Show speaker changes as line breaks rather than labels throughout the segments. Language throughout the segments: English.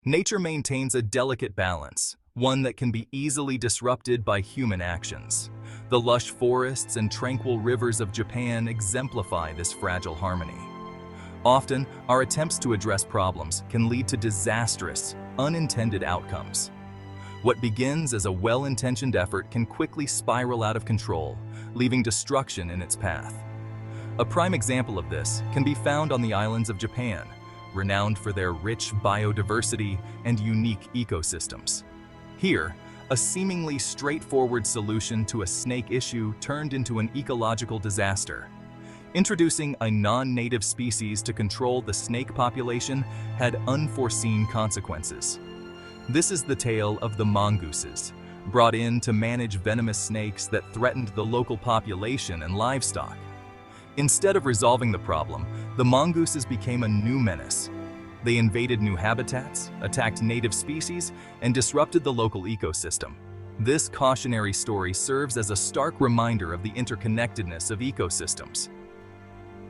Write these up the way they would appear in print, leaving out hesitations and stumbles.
Nature maintains a delicate balance, one that can be easily disrupted by human actions. The lush forests and tranquil rivers of Japan exemplify this fragile harmony. Often, our attempts to address problems can lead to disastrous, unintended outcomes. What begins as a well-intentioned effort can quickly spiral out of control, leaving destruction in its path. A prime example of this can be found on the islands of Japan, renowned for their rich biodiversity and unique ecosystems. Here, a seemingly straightforward solution to a snake issue turned into an ecological disaster. Introducing a non-native species to control the snake population had unforeseen consequences. This is the tale of the mongooses, brought in to manage venomous snakes that threatened the local population and livestock. Instead of resolving the problem, the mongooses became a new menace. They invaded new habitats, attacked native species, and disrupted the local ecosystem. This cautionary story serves as a stark reminder of the interconnectedness of ecosystems.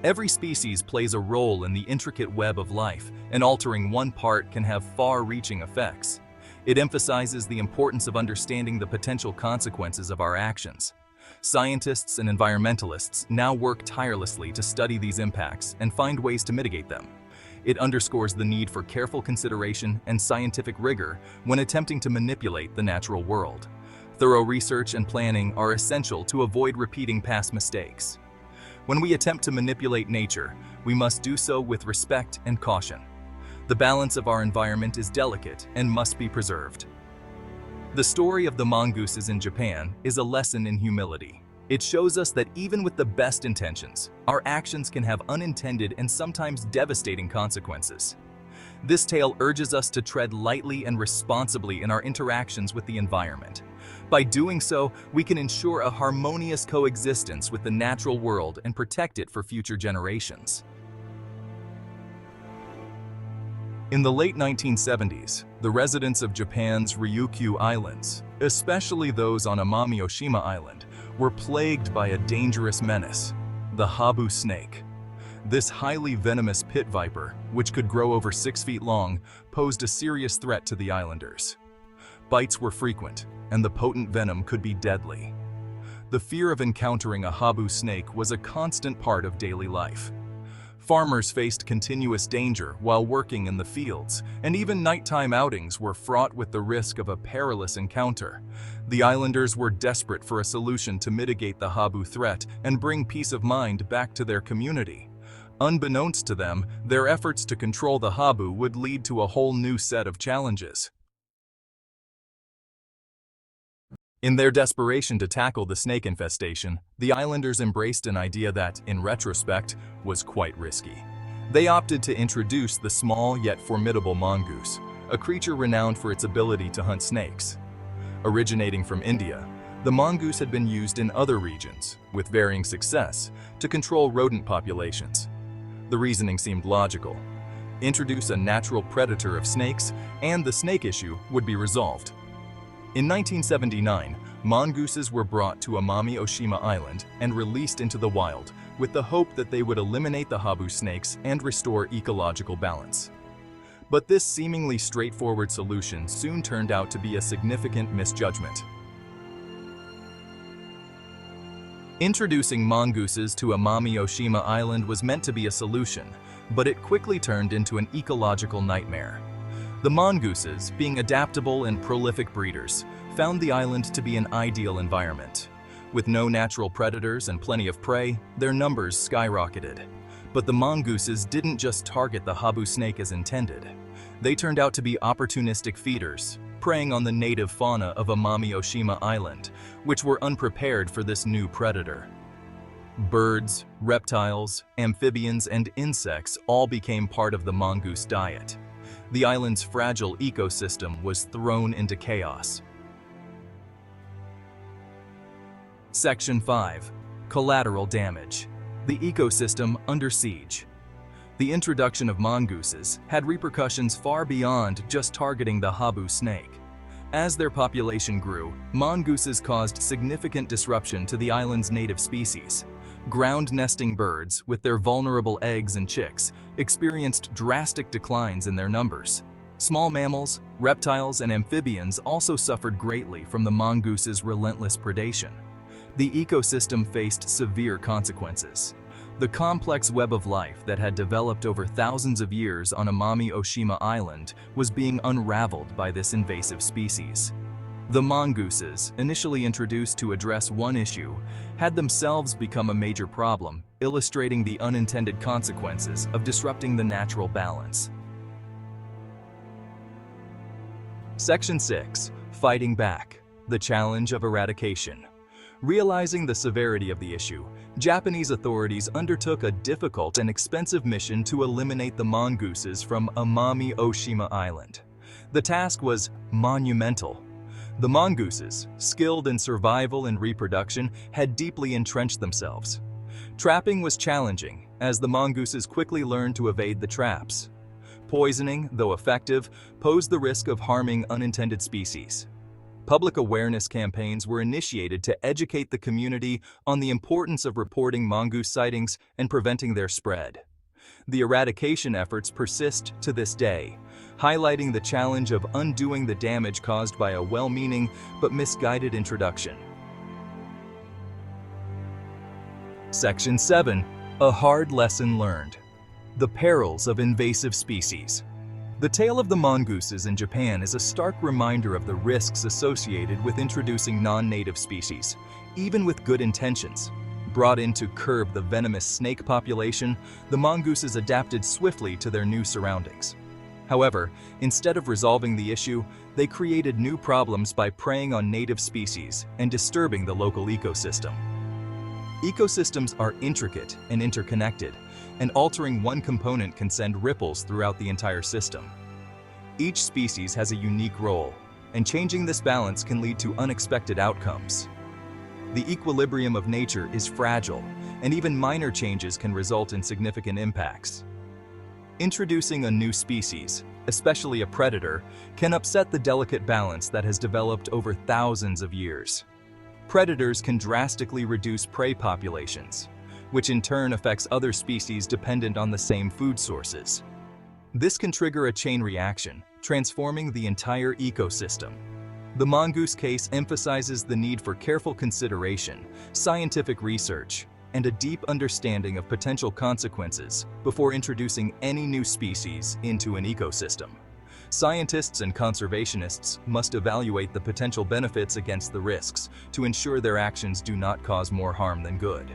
Every species plays a role in the intricate web of life, and altering one part can have far-reaching effects. It emphasizes the importance of understanding the potential consequences of our actions. Scientists and environmentalists now work tirelessly to study these impacts and find ways to mitigate them. It underscores the need for careful consideration and scientific rigor when attempting to manipulate the natural world. Thorough research and planning are essential to avoid repeating past mistakes. When we attempt to manipulate nature, we must do so with respect and caution. The balance of our environment is delicate and must be preserved. The story of the mongooses in Japan is a lesson in humility. It shows us that even with the best intentions, our actions can have unintended and sometimes devastating consequences. This tale urges us to tread lightly and responsibly in our interactions with the environment. By doing so, we can ensure a harmonious coexistence with the natural world and protect it for future generations. In the late 1970s, the residents of Japan's Ryukyu Islands, especially those on Amami-Oshima Island, were plagued by a dangerous menace, the habu snake. This highly venomous pit viper, which could grow over 6 feet long, posed a serious threat to the islanders. Bites were frequent, and the potent venom could be deadly. The fear of encountering a habu snake was a constant part of daily life. Farmers faced continuous danger while working in the fields, and even nighttime outings were fraught with the risk of a perilous encounter. The islanders were desperate for a solution to mitigate the habu threat and bring peace of mind back to their community. Unbeknownst to them, their efforts to control the habu would lead to a whole new set of challenges. In their desperation to tackle the snake infestation, the islanders embraced an idea that, in retrospect, was quite risky. They opted to introduce the small yet formidable mongoose, a creature renowned for its ability to hunt snakes. Originating from India, the mongoose had been used in other regions, with varying success, to control rodent populations. The reasoning seemed logical. Introduce a natural predator of snakes, and the snake issue would be resolved. In 1979, mongooses were brought to Amami-Oshima Island and released into the wild, with the hope that they would eliminate the habu snakes and restore ecological balance. But this seemingly straightforward solution soon turned out to be a significant misjudgment. Introducing mongooses to Amami-Oshima Island was meant to be a solution, but it quickly turned into an ecological nightmare. The mongooses, being adaptable and prolific breeders, found the island to be an ideal environment. With no natural predators and plenty of prey, their numbers skyrocketed. But the mongooses didn't just target the habu snake as intended. They turned out to be opportunistic feeders, preying on the native fauna of Amami-Oshima Island, which were unprepared for this new predator. Birds, reptiles, amphibians, and insects all became part of the mongoose diet. The island's fragile ecosystem was thrown into chaos. Section 5. Collateral damage. The ecosystem under siege. The introduction of mongooses had repercussions far beyond just targeting the habu snake. As their population grew, mongooses caused significant disruption to the island's native species. Ground-nesting birds, with their vulnerable eggs and chicks, experienced drastic declines in their numbers. Small mammals, reptiles, and amphibians also suffered greatly from the mongoose's relentless predation. The ecosystem faced severe consequences. The complex web of life that had developed over thousands of years on Amami Oshima Island was being unraveled by this invasive species. The mongooses, initially introduced to address one issue, had themselves become a major problem, illustrating the unintended consequences of disrupting the natural balance. Section 6. Fighting Back. The Challenge of Eradication. Realizing the severity of the issue, Japanese authorities undertook a difficult and expensive mission to eliminate the mongooses from Amami Oshima Island. The task was monumental. The mongooses, skilled in survival and reproduction, had deeply entrenched themselves. Trapping was challenging, as the mongooses quickly learned to evade the traps. Poisoning, though effective, posed the risk of harming unintended species. Public awareness campaigns were initiated to educate the community on the importance of reporting mongoose sightings and preventing their spread. The eradication efforts persist to this day, highlighting the challenge of undoing the damage caused by a well-meaning but misguided introduction. Section 7. A Hard Lesson Learned. The Perils of Invasive Species. The tale of the mongooses in Japan is a stark reminder of the risks associated with introducing non-native species, even with good intentions. Brought in to curb the venomous snake population, the mongooses adapted swiftly to their new surroundings. However, instead of resolving the issue, they created new problems by preying on native species and disturbing the local ecosystem. Ecosystems are intricate and interconnected, and altering one component can send ripples throughout the entire system. Each species has a unique role, and changing this balance can lead to unexpected outcomes. The equilibrium of nature is fragile, and even minor changes can result in significant impacts. Introducing a new species, especially a predator, can upset the delicate balance that has developed over thousands of years. Predators can drastically reduce prey populations, which in turn affects other species dependent on the same food sources. This can trigger a chain reaction, transforming the entire ecosystem. The mongoose case emphasizes the need for careful consideration, scientific research, and a deep understanding of potential consequences before introducing any new species into an ecosystem. Scientists and conservationists must evaluate the potential benefits against the risks to ensure their actions do not cause more harm than good.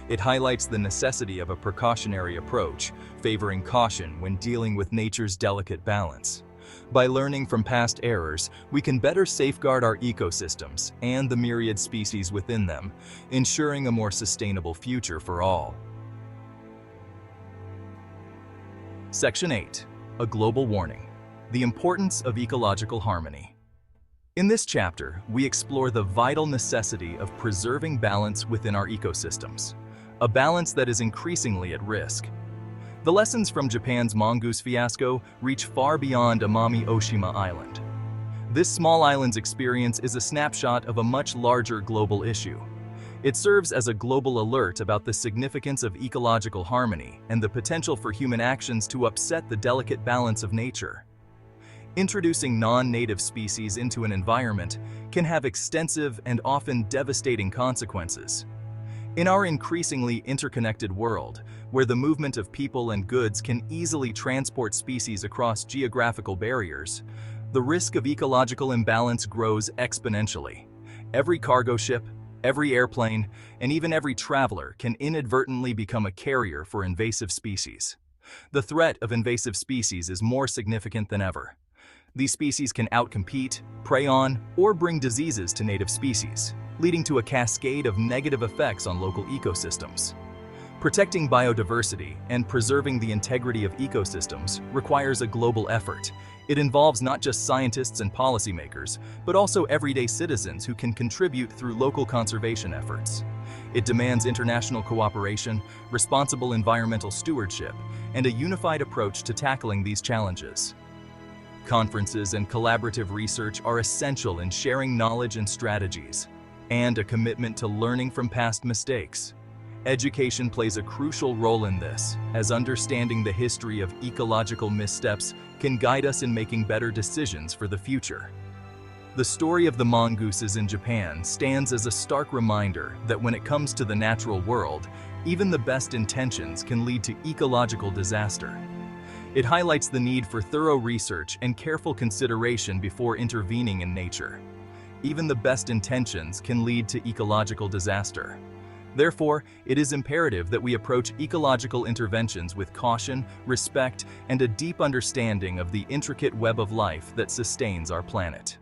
It highlights the necessity of a precautionary approach, favoring caution when dealing with nature's delicate balance. By learning from past errors, we can better safeguard our ecosystems and the myriad species within them, ensuring a more sustainable future for all. Section 8. A Global Warning. The Importance of Ecological Harmony. In this chapter, we explore the vital necessity of preserving balance within our ecosystems, a balance that is increasingly at risk. The lessons from Japan's mongoose fiasco reach far beyond Amami Oshima Island. This small island's experience is a snapshot of a much larger global issue. It serves as a global alert about the significance of ecological harmony and the potential for human actions to upset the delicate balance of nature. Introducing non-native species into an environment can have extensive and often devastating consequences. In our increasingly interconnected world, where the movement of people and goods can easily transport species across geographical barriers, the risk of ecological imbalance grows exponentially. Every cargo ship, every airplane, and even every traveler can inadvertently become a carrier for invasive species. The threat of invasive species is more significant than ever. These species can outcompete, prey on, or bring diseases to native species, leading to a cascade of negative effects on local ecosystems. Protecting biodiversity and preserving the integrity of ecosystems requires a global effort. It involves not just scientists and policymakers, but also everyday citizens who can contribute through local conservation efforts. It demands international cooperation, responsible environmental stewardship, and a unified approach to tackling these challenges. Conferences and collaborative research are essential in sharing knowledge and strategies, and a commitment to learning from past mistakes. Education plays a crucial role in this, as understanding the history of ecological missteps can guide us in making better decisions for the future. The story of the mongooses in Japan stands as a stark reminder that when it comes to the natural world, even the best intentions can lead to ecological disaster. It highlights the need for thorough research and careful consideration before intervening in nature. Even the best intentions can lead to ecological disaster. Therefore, it is imperative that we approach ecological interventions with caution, respect, and a deep understanding of the intricate web of life that sustains our planet.